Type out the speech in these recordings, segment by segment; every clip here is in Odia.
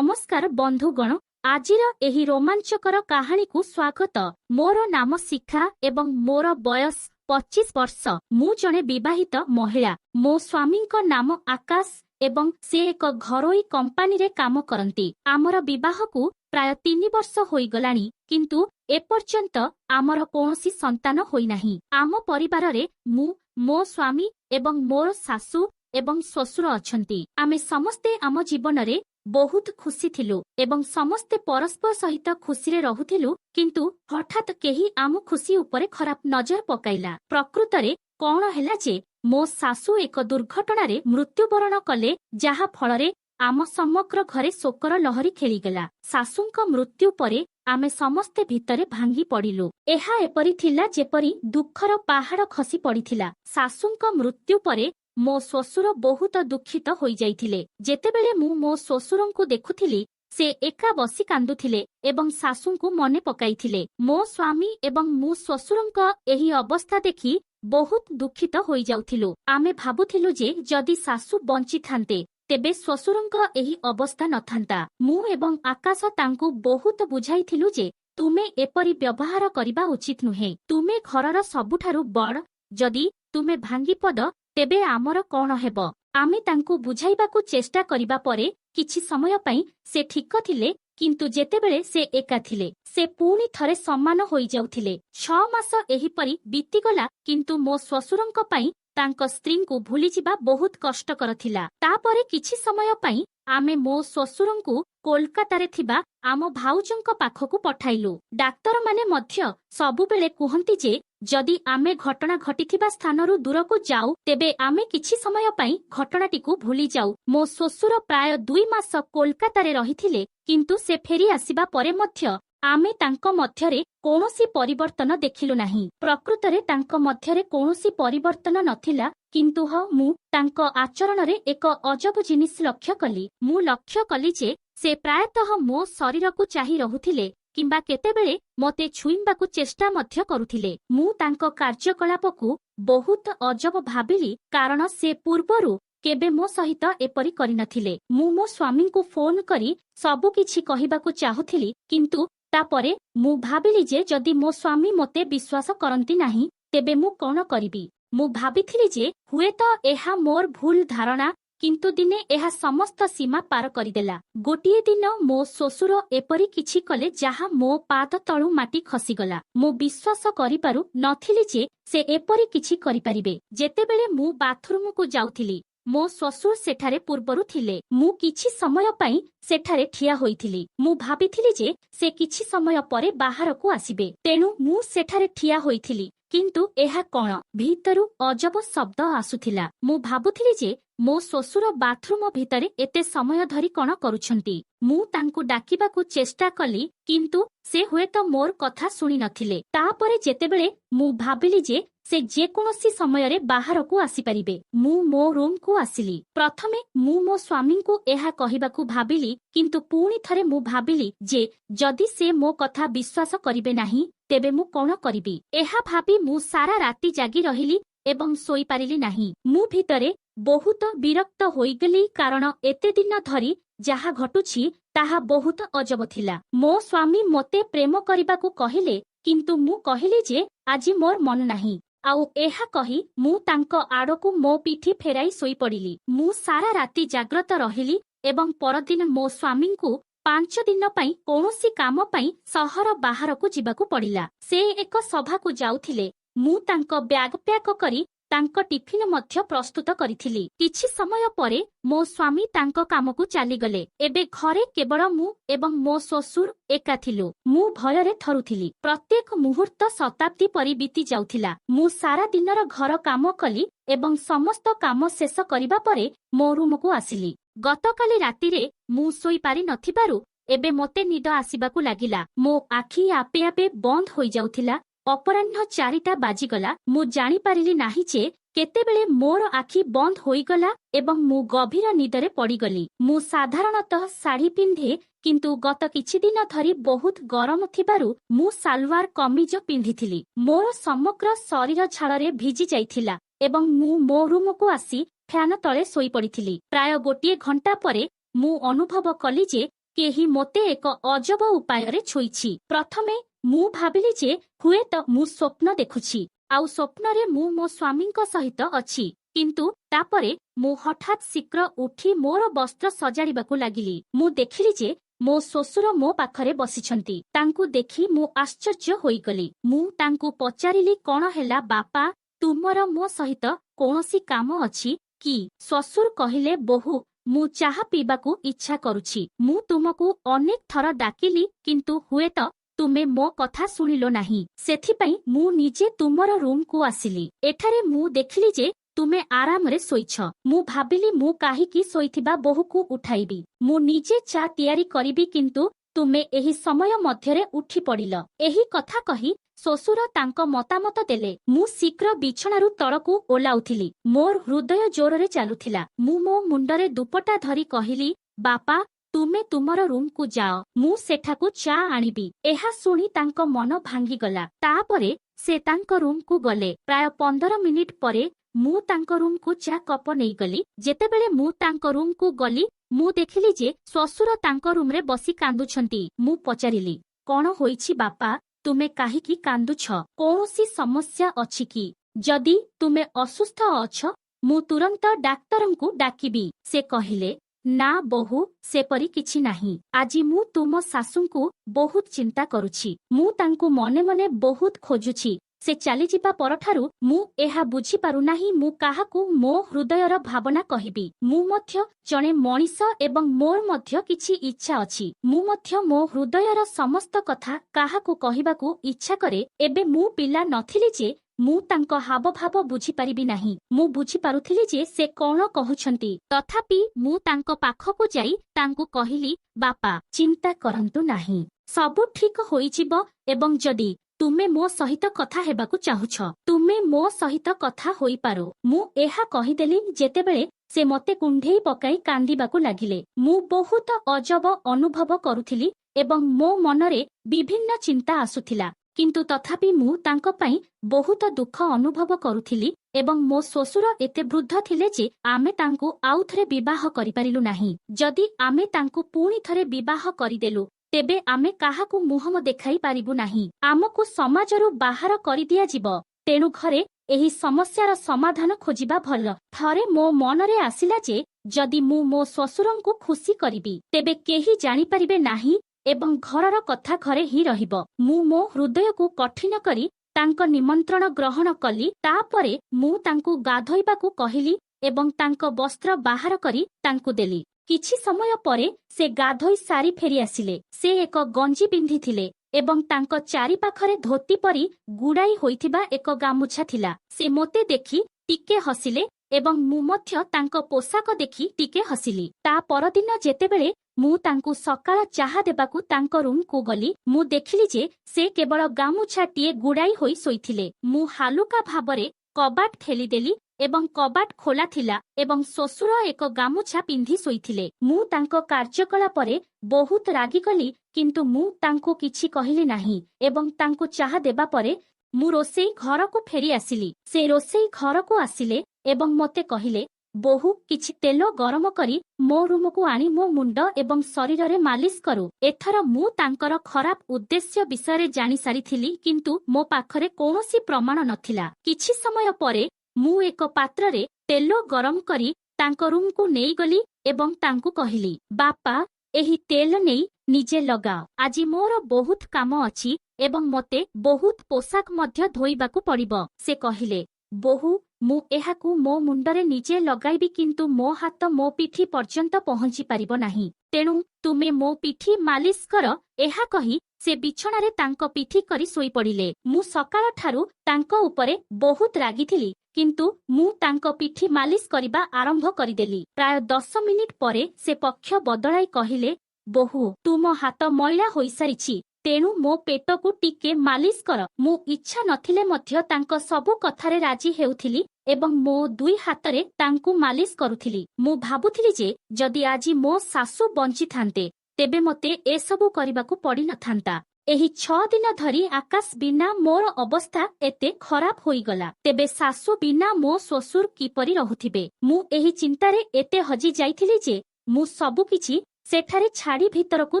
नमस्कार बंधुगण, आजिर एही रोमांचकर कहानी को स्वागत। मोर नाम शिखा एवं मोर बयस 25 वर्ष। मु जने विवाहित महिला। मो स्वामी नाम आकाश एवं से एक घरोई कंपानी रे काम करती। आमर विवाह को प्राय 3 वर्ष होई गलानी, किंतु एपर्यंत आमर कोनोसी संतान होई नाही। आम परिवार रे मु, मो स्वामी एवं मोर सासू एवं ससुर अछंती। आमे समस्ते आम जीवन रे बहुत खुशी थिलु एवं समस्ते परस्पर सहित खुशी रे रहुथिलु, किंतु हठात केही आम खुशी उपरे खराब नजर पकाइला। प्रकृत रे कोन हैला जे मो सासू एक दुर्घटना रे मृत्युवरण कले, जहा फल रे आम समग्र घरे शोकर लहरी खेलीगला। सासूंक मृत्यु परे आमे समस्ते भितरे भांगी पड़िलु। एहा एपरि थिला जेपरि दुखर पहाड़ खसी पड़िथिला। सासूंक मृत्यु परे मो श्वशुर बहुत दुखित होई जाइथिले। जेतेबेले मु मो श्वशुरंकु देखुथिली, से एका बसी कांदुथिले एवं सासूंकु मने पकाइथिले। मो स्वामी एवं मु श्वशुरंक एही अवस्था देखि बहुत दुखित होई जाउथिलु। आमे भाबुथिलु जे जदि सासू बंची थान्ते तेबे श्वशुरंक एही अवस्था नथान्ता। मु एवं आकाश तांकु बहुत बुझाइथिलु जे तुमे एपरि व्यवहार करिबा उचित नुहे। तुमे घरर सबुठारु बड़, जदि तुमे भांगी पद तेबे आमर कोन हेबो। आमे तांकु बुझाइबाकु चेष्टा करिबा परे किछि समय पई से ठीक थिले, किंतु जेतेबेले से एका थिले से पुणी थरे समान होई जाउथिले। 6 मास एहीपरि बीतीगला, किंतु मो श्वशुरंक पई तांक स्त्रींकु भूली जिबा बहुत कष्टकर थिला। तापरे किछि समय पई आमे मो श्वशुरंकु कोलकातारे थिबा आम भाउजंक पाखकु पठाइलु। डाक्तर माने मध्य सबुबेले कुहंती जे जदि आमे घटना घटिथिबा स्थानरु दूरकु जाऊ, तेबे आमे किछि समय पई घटनाटिकु भूली जाऊ। मो श्वशुर प्राय 2 मास कोलकातारे रहिथिले, किंतु से फेरी आसीबा परे मध्य आमे तांक मध्यरे कोनोसी परिवर्तन देखिलु नाही। प्रकृतरे तांक मध्यरे कोनोसी परिवर्तन नथिला, किंतु मु तांक आचरण रे एक अजब जिनिस लक्ष्य कली। मु लक्ष्य कली जे से प्रायतः मो शरीर को चाही रहुथिले, किंबा केतेबेले मते छुइंबाकु चेष्टा मध्य करुथिले। मु तांक कार्यकलापकु बहुत अजब भाबिली, कारण से पूर्वरु केबे मो सहित एपरि करिनथिले। मु मो स्वामी को फोन करी सबु किछि कहिबाकु चाहुथिली, किंतु तापरे मु भाबिली जे जदि मो स्वामी मते विश्वास करंती नाही, तेबे मु कोन करिबी। मु भाबिथिली जे हुएत एहा मोर भूल धारणा, किंतु दिने एहा समस्त सीमा पार करिदेला। गोटिए दिन मो श्वशुर एपरि किछि कले जहा मो पाद तळु माटी खसीगला। मु विश्वास करिपारु नथिली जे से एपरि किछि करिपारिबे। जेतेबेले मु बाथरूम को जाउथिली, मो श्वशुर सेठारे पूर्वरु थिले। मु किछि समय पई सेठारे ठिया होइथिली। मु भाबिथिली जे से किछि समय परे बाहर को आसीबे, तेनु मु सेठारे ठिया होइथिली। किंतु एहा कोन भीतरु अजब शब्द आसुथिला। मु भाबुथिली जे मो श्वशुर बाथरूम भितरे एते समय धरी कोन करूछंती। मु तांकु डाकिबाकु चेष्टा कली, किंतु से हुएत मोर कथा सुनी नथिले। तापरे जेतेबेले मु भाबिली जे से जे कोनोसी समय रे बाहर को आसी परिबे, मु मो रूम को आसिली। प्रथमे मु मो स्वामी को एहा कहिबाकु भाबिली, किंतु पुणी थरे मु भाबिली जे जदि से मो कथा विश्वास करिबे नाही, तेबे मु कोन करिबी। एहा भाबी मु सारा राती जागी रहिली एवं सोई पारिली नाही। मु भितरे बहुत विरक्त होइगली, कारण एते दिन धरी जहा घटुछि ताहा बहुत अजब थिला। मो स्वामी मते प्रेम करिबाकु कहिले, किंतु मु कहिली जे आजि मोर मन नाही। आउ एहा कही मु तांक आड़कु मो पिठी फेराई सोई पड़िली। मु सारा राती जाग्रत रहिली एवं परदिन मो स्वामी को 5 दिन पई कोनोसी काम पई सहर बाहर को जिबाकु पड़िला। से एक सभा को जाउथिले। मु तांक ब्याग पैक करी तांक टिफिन मध्य प्रस्तुत करिथिली। किछि समय परे मो स्वामी तांक काम को चाली गले। एबे घरे केवल मु एवं मो श्वशुर एका थिलु। मु भयरे थरुथिली। प्रत्येक मुहूर्त शताब्दी परि बीती जाउथिला। मु सारा दिनर घर काम कली एवं समस्त काम शेष करिबा परे मो रूम को आसिली। गतकाली रातिरे मु सोई पारि नथिबारु एबे मते निद आसीबाकु लागिला। मो आखि आपे आपे बंद होई जाउथिला। अपराह्न 4टा बाजिगला। मु जानी पारिली नाही जे केतेबेले मोर आखि बंद होईगला एवं मु गभीर निदरे पड़ीगली। मु साधारणतः साड़ी पिंधे, किंतु गत किछि दिन धरी बहुत गरम थिबारु मु सालवार कमीज पिंधिथिली। मोर समग्र शरीर झाଳରେ भिजी जाइथिला एवं मु मो रूम को आसी फैन तळे सोई पड़िथिली। प्राय गोटिए घंटा परे मु अनुभव कली जे କେହି ମୋତେ ଏକ ଅଜବ ଉପାୟରେ ଛୁଇଁଛି। ପ୍ରଥମେ ମୁଁ ଭାବିଲି ଯେ ହୁଏତ ମୁଁ ସ୍ୱପ୍ନ ଦେଖୁଛି, ଆଉ ସ୍ୱପ୍ନରେ ମୁଁ ମୋ ସ୍ୱାମୀଙ୍କ ସହିତ ଅଛି। କିନ୍ତୁ ତାପରେ ମୁଁ ହଠାତ୍ ଶୀଘ୍ର ଉଠି ମୋର ବସ୍ତ୍ର ସଜାଡ଼ିବାକୁ ଲାଗିଲି। ମୁଁ ଦେଖିଲି ଯେ ମୋ ଶ୍ୱଶୁର ମୋ ପାଖରେ ବସିଛନ୍ତି। ତାଙ୍କୁ ଦେଖି ମୁଁ ଆଶ୍ଚର୍ଯ୍ୟ ହୋଇଗଲି। ମୁଁ ତାଙ୍କୁ ପଚାରିଲି, କ'ଣ ହେଲା ବାପା, ତୁମର ମୋ ସହିତ କୌଣସି କାମ ଅଛି କି? ଶ୍ୱଶୁର କହିଲେ, ବୋହୂ, ମୁଁ ଚାହା ପିଇବାକୁ ଇଚ୍ଛା କରୁଛି। ମୁଁ ତୁମକୁ ଅନେକ ଥର ଡାକିଲି, କିନ୍ତୁ ହୁଏତ ତୁମେ ମୋ କଥା ଶୁଣିଲ ନାହିଁ। ସେଥିପାଇଁ ମୁଁ ନିଜେ ତୁମର ରୁମକୁ ଆସିଲି। ଏଠାରେ ମୁଁ ଦେଖିଲି ଯେ ତୁମେ ଆରାମରେ ଶୋଇଛ। ମୁଁ ଭାବିଲି ମୁଁ କାହିଁକି ଶୋଇଥିବା ବୋହୂକୁ ଉଠାଇବି। ମୁଁ ନିଜେ ଚା ତିଆରି କରିବି, କିନ୍ତୁ ତୁମେ ଏହି ସମୟ ମଧ୍ୟରେ ଉଠି ପଡ଼ିଲ। ଏହି କଥା କହି ଶ୍ୱଶୁର ତାଙ୍କ ମତାମତ ଦେଲେ। ମୁଁ ଶୀଘ୍ର ବିଛଣାରୁ ତଳକୁ ଓହ୍ଲାଉଥିଲି। ମୋର ହୃଦୟ ଜୋରରେ ଚାଲୁଥିଲା। ମୁଁ ମୋ ମୁଣ୍ଡରେ ଦୁପଟା ଧରି କହିଲି, ବାପା, ତୁମେ ତୁମର ରୁମକୁ ଯାଅ, ମୁଁ ସେଠାକୁ ଚା ଆଣିବି। ଏହା ଶୁଣି ତାଙ୍କ ମନ ଭାଙ୍ଗିଗଲା। ତାପରେ ସେ ତାଙ୍କ ରୁମକୁ ଗଲେ। ପ୍ରାୟ 15 ମିନିଟ୍ ପରେ ମୁଁ ତାଙ୍କ ରୁମକୁ ଚା କପ ନେଇଗଲି। ଯେତେବେଳେ ମୁଁ ତାଙ୍କ ରୁମକୁ ଗଲି, ମୁଁ ଦେଖିଲି ଯେ ଶ୍ୱଶୁର ତାଙ୍କ ରୁମରେ ବସି କାନ୍ଦୁଛନ୍ତି। ମୁଁ ପଚାରିଲି, କ'ଣ ହୋଇଛି ବାପା, ତୁମେ କାହିଁକି କାନ୍ଦୁଛ? କୌଣସି ସମସ୍ୟା ଅଛି କି? ଯଦି ତୁମେ ଅସୁସ୍ଥ ଅଛ, ମୁଁ ତୁରନ୍ତ ଡାକ୍ତରଙ୍କୁ ଡାକିବି। ସେ କହିଲେ, ନା ବୋହୂ, ସେପରି କିଛି ନାହିଁ। ଆଜି ମୁଁ ତୁମ ଶାଶୁଙ୍କୁ ବହୁତ ଚିନ୍ତା କରୁଛି। ମୁଁ ତାଙ୍କୁ ମନେ ମନେ ବହୁତ ଖୋଜୁଛି। ସେ ଚାଲିଯିବା ପରଠାରୁ ମୁଁ ଏହା ବୁଝିପାରୁନାହିଁ ମୁଁ କାହାକୁ ମୋ ହୃଦୟର ଭାବନା କହିବି। ମୁଁ ମଧ୍ୟ ଜଣେ ମଣିଷ ଏବଂ ମୋର ମଧ୍ୟ କିଛି ଇଚ୍ଛା ଅଛି। ମୁଁ ମଧ୍ୟ ମୋ ହୃଦୟର ସମସ୍ତ କଥା କାହାକୁ କହିବାକୁ ଇଚ୍ଛା କରେ। ଏବେ ମୁଁ ପିଲା ନଥିଲି ଯେ ମୁଁ ତାଙ୍କ ହାବଭାବ ବୁଝିପାରିବି ନାହିଁ। ମୁଁ ବୁଝିପାରୁଥିଲି ଯେ ସେ କ'ଣ କହୁଛନ୍ତି। ତଥାପି ମୁଁ ତାଙ୍କ ପାଖକୁ ଯାଇ ତାଙ୍କୁ କହିଲି, ବାପା, ଚିନ୍ତା କରନ୍ତୁ ନାହିଁ। ସବୁ ଠିକ ହୋଇଯିବ ଏବଂ ଯଦି ତୁମେ ମୋ ସହିତ କଥା ହେବାକୁ ଚାହୁଁଛ, ତୁମେ ମୋ ସହିତ କଥା ହୋଇପାର। ମୁଁ ଏହା କହିଦେଲି ଯେତେବେଳେ ସେ ମୋତେ କୁଣ୍ଢେଇ ପକାଇ କାନ୍ଦିବାକୁ ଲାଗିଲେ। ମୁଁ ବହୁତ ଅଜବ ଅନୁଭବ କରୁଥିଲି ଏବଂ ମୋ ମନରେ ବିଭିନ୍ନ ଚିନ୍ତା ଆସୁଥିଲା। କିନ୍ତୁ ତଥାପି ମୁଁ ତାଙ୍କ ପାଇଁ ବହୁତ ଦୁଃଖ ଅନୁଭବ କରୁଥିଲି ଏବଂ ମୋ ଶ୍ୱଶୁର ଏତେ ବୃଦ୍ଧ ଥିଲେ ଯେ ଆମେ ତାଙ୍କୁ ଆଉଥରେ ବିବାହ କରିପାରିଲୁ ନାହିଁ। ଯଦି ଆମେ ତାଙ୍କୁ ପୁଣି ଥରେ ବିବାହ କରିଦେଲୁ, ତେବେ ଆମେ କାହାକୁ ମୁହଁ ଦେଖାଇ ପାରିବୁ ନାହିଁ। ଆମକୁ ସମାଜରୁ ବାହାର କରିଦିଆଯିବ। ତେଣୁ ଘରେ ଏହି ସମସ୍ୟାର ସମାଧାନ ଖୋଜିବା ଭଲ। ଥରେ ମୋ ମନରେ ଆସିଲା ଯେ ଯଦି ମୁଁ ମୋ ଶ୍ୱଶୁରଙ୍କୁ ଖୁସି କରିବି, ତେବେ କେହି ଜାଣିପାରିବେ ନାହିଁ ଏବଂ ଘରର କଥା ଘରେ ହିଁ ରହିବ। ମୁଁ ମୋ ହୃଦୟକୁ କଠିନ କରି ତାଙ୍କ ନିମନ୍ତ୍ରଣ ଗ୍ରହଣ କଲି। ତାପରେ ମୁଁ ତାଙ୍କୁ ଗାଧୋଇବାକୁ କହିଲି ଏବଂ ତାଙ୍କ ବସ୍ତ୍ର ବାହାର କରି ତାଙ୍କୁ ଦେଲି। କିଛି ସମୟ ପରେ ସେ ଗାଧୋଇ ସାରି ଫେରି ଆସିଲେ। ସେ ଏକ ଗଞ୍ଜି ପିନ୍ଧିଥିଲେ ଏବଂ ତାଙ୍କ ଚାରିପାଖରେ ଧୋତି ପରି ଗୁଡ଼ାଇ ହୋଇଥିବା ଏକ ଗାମୁଛା ଥିଲା। ସେ ମୋତେ ଦେଖି ଟିକେ ହସିଲେ ଏବଂ ମୁଁ ମଧ୍ୟ ତାଙ୍କ ପୋଷାକ ଦେଖି ଟିକେ ହସିଲି। ତା ପରଦିନ ଯେତେବେଳେ ମୁଁ ତାଙ୍କୁ ସକାଳ ଚାହା ଦେବାକୁ ତାଙ୍କ ରୁମକୁ ଗଲି, ମୁଁ ଦେଖିଲି ଯେ ସେ କେବଳ ଗାମୁଛାଟିଏ ଗୁଡ଼ାଇ ହୋଇ ଶୋଇଥିଲେ। ମୁଁ ହାଲୁକା ଭାବରେ କବାଟ ଠେଲିଦେଲି ଏବଂ କବାଟ ଖୋଲା ଥିଲା ଏବଂ ଶ୍ୱଶୁର ଏକ ଗାମୁଛା ପିନ୍ଧି ଶୋଇଥିଲେ। ମୁଁ ତାଙ୍କ କାର୍ଯ୍ୟକଳାପରେ ବହୁତ ରାଗିଗଲି, କିନ୍ତୁ ମୁଁ ତାଙ୍କୁ କିଛି କହିଲି ନାହିଁ ଏବଂ ତାଙ୍କୁ ଚାହା ଦେବା ପରେ ମୁଁ ରୋଷେଇ ଘରକୁ ଫେରି ଆସିଲି। ସେ ରୋଷେଇ ଘରକୁ ଆସିଲେ ଏବଂ ମୋତେ କହିଲେ, ବୋହୂ, କିଛି ତେଲ ଗରମ କରି ମୋ ରୁମକୁ ଆଣି ମୋ ମୁଣ୍ଡ ଏବଂ ଶରୀରରେ ମାଲିସ କରୁ। ଏଥର ମୁଁ ତାଙ୍କର ଖରାପ ଉଦ୍ଦେଶ୍ୟ ବିଷୟରେ ଜାଣିସାରିଥିଲି, କିନ୍ତୁ ମୋ ପାଖରେ କୌଣସି ପ୍ରମାଣ ନଥିଲା। କିଛି ସମୟ ପରେ ମୁଁ ଏକ ପାତ୍ରରେ ତେଲ ଗରମ କରି ତାଙ୍କ ରୁମକୁ ନେଇଗଲି ଏବଂ ତାଙ୍କୁ କହିଲି, ବାପା, ଏହି ତେଲ ନେଇ ନିଜେ ଲଗାଅ। ଆଜି ମୋର ବହୁତ କାମ ଅଛି ଏବଂ ମୋତେ ବହୁତ ପୋଷାକ ମଧ୍ୟ ଧୋଇବାକୁ ପଡ଼ିବ। ସେ କହିଲେ, ବୋହୂ, ମୁଁ ଏହାକୁ ମୋ ମୁଣ୍ଡରେ ନିଜେ ଲଗାଇବି, କିନ୍ତୁ ମୋ ହାତ ମୋ ପିଠି ପର୍ଯ୍ୟନ୍ତ ପହଞ୍ଚି ପାରିବ ନାହିଁ। ତେଣୁ ତୁମେ ମୋ ପିଠି ମାଲିସ କର। ଏହା କହି ସେ ବିଛଣାରେ ତାଙ୍କ ପିଠି କରି ଶୋଇପଡ଼ିଲେ। ମୁଁ ସକାଳ ଠାରୁ ତାଙ୍କ ଉପରେ ବହୁତ ରାଗିଥିଲି, କିନ୍ତୁ ମୁଁ ତାଙ୍କ ପିଠି ମାଲିସ କରିବା ଆରମ୍ଭ କରିଦେଲି। ପ୍ରାୟ 10 ମିନିଟ୍ ପରେ ସେ ପକ୍ଷ ବଦଳାଇ କହିଲେ, ବୋହୂ, ତୁମ ହାତ ମଇଳା ହୋଇସାରିଛି, ତେଣୁ ମୋ ପେଟକୁ ଟିକେ ମାଲିସ କର। ମୁଁ ଇଚ୍ଛା ନଥିଲେ ମଧ୍ୟ ତାଙ୍କ ସବୁ କଥାରେ ରାଜି ହେଉଥିଲି ଏବଂ ମୋ 2 ହାତରେ ତାଙ୍କୁ ମାଲିସ କରୁଥିଲି। ମୁଁ ଭାବୁଥିଲି ଯେ ଯଦି ଆଜି ମୋ ଶାଶୁ ବଞ୍ଚିଥାନ୍ତେ, ତେବେ ମୋତେ ଏସବୁ କରିବାକୁ ପଡ଼ିନଥାନ୍ତା। ଏହି 6 ଦିନ ଧରି ଆକାଶ ବିନା ମୋର ଅବସ୍ଥା ଏତେ ଖରାପ ହୋଇଗଲା, ତେବେ ଶାଶୁ ବିନା ମୋ ଶ୍ୱଶୁର କିପରି ରହୁଥିବେ? ମୁଁ ଏହି ଚିନ୍ତାରେ ଏତେ ହଜି ଯାଇଥିଲି ଯେ ମୁଁ ସବୁକିଛି ସେଠାରେ ଛାଡ଼ି ଭିତରକୁ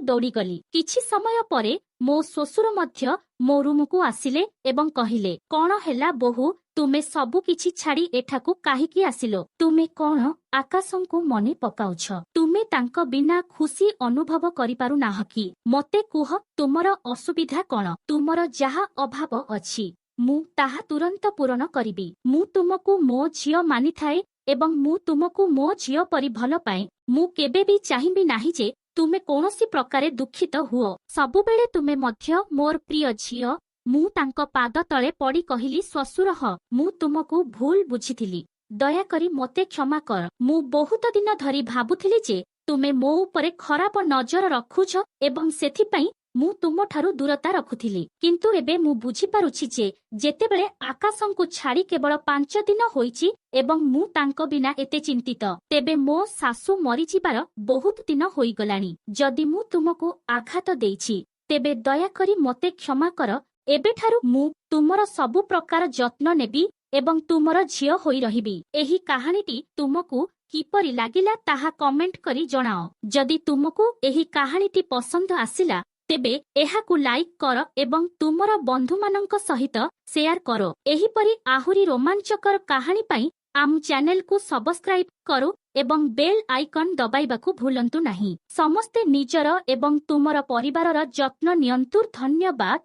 ଦୌଡ଼ିଗଲି। କିଛି ସମୟ ପରେ ମୋ ଶ୍ୱଶୁର ମଧ୍ୟ ମୋ ରୁମକୁ ଆସିଲେ ଏବଂ କହିଲେ, "କଣ ହେଲା ବୋହୂ, ତୁମେ ସବୁ କିଛି ଛାଡ଼ି ଏଠାକୁ କାହିଁକି ଆସିଲ? ତୁମେ କଣ ଆକାଶଙ୍କୁ ମନେ ପକାଉଛ? ତୁମେ ତାଙ୍କ ବିନା ଖୁସି ଅନୁଭବ କରିପାରୁନାହ କି? ମୋତେ କୁହ, ତୁମର ଅସୁବିଧା କଣ? ତୁମର ଯାହା ଅଭାବ ଅଛି ମୁଁ ତାହା ତୁରନ୍ତ ପୂରଣ କରିବି। ମୁଁ ତୁମକୁ ମୋ ଝିଅ ମାନିଥାଏ ଏବଂ ମୁଁ ତୁମକୁ ମୋ ଝିଅ ପରି ଭଲ ପାଏ। ମୁଁ କେବେ ବି ଚାହିଁବି ନାହିଁ ଯେ ତୁମେ କୌଣସି ପ୍ରକାରେ ଦୁଃଖିତ ହୁଅ। ସବୁବେଳେ ତୁମେ ମଧ୍ୟ ମୋର ପ୍ରିୟ ଝିଅ। ମୁଁ ତାଙ୍କ ପାଦ ତଳେ ପଡ଼ି କହିଲି, ଶ୍ୱଶୁରହ, ମୁଁ ତୁମକୁ ଭୁଲ ବୁଝିଥିଲି। ଦୟାକରି ମୋତେ କ୍ଷମା କର। ମୁଁ ବହୁତ ଦିନ ଧରି ଭାବୁଥିଲି ଯେ ତୁମେ ମୋ ଉପରେ ଖରାପ ନଜର ରଖୁଛ ଏବଂ ସେଥିପାଇଁ ମୁଁ ତୁମଠାରୁ ଦୂରତା ରଖୁଥିଲି। କିନ୍ତୁ ଏବେ ମୁଁ ବୁଝିପାରୁଛି ଯେ ଯେତେବେଳେ ଆକାଶଙ୍କୁ ଛାଡ଼ି କେବଳ 5 ଦିନ ହୋଇଛି ଏବଂ ମୁଁ ତାଙ୍କ ବିନା ଏତେ ଚିନ୍ତିତ, ତେବେ ମୋ ଶାଶୁ ମରିଯିବାର ବହୁତ ଦିନ ହୋଇଗଲାଣି। ଯଦି ମୁଁ ତୁମକୁ ଆଘାତ ଦେଇଛି, ତେବେ ଦୟାକରି ମୋତେ କ୍ଷମା କର। ଏବେଠାରୁ ମୁଁ ତୁମର ସବୁ ପ୍ରକାର ଯତ୍ନ ନେବି ଏବଂ ତୁମର ଝିଅ ହୋଇ ରହିବି। ଏହି କାହାଣୀଟି ତୁମକୁ କିପରି ଲାଗିଲା ତାହା କମେଣ୍ଟ କରି ଜଣାଅ। ଯଦି ତୁମକୁ ଏହି କାହାଣୀଟି ପସନ୍ଦ ଆସିଲା, ତେବେ ଏହାକୁ ଲାଇକ୍ କର ଏବଂ ତୁମର ବନ୍ଧୁମାନଙ୍କ ସହିତ ସେୟାର କର। ଏହିପରି ଆହୁରି ରୋମାଞ୍ଚକର କାହାଣୀ ପାଇଁ ଆମ ଚ୍ୟାନେଲକୁ ସବସ୍କ୍ରାଇବ୍ କରୁ ଏବଂ ବେଲ୍ ଆଇକନ୍ ଦବାଇବାକୁ ଭୁଲନ୍ତୁ ନାହିଁ। ସମସ୍ତେ ନିଜର ଏବଂ ତୁମର ପରିବାରର ଯତ୍ନ ନିଅନ୍ତୁ। ଧନ୍ୟବାଦ।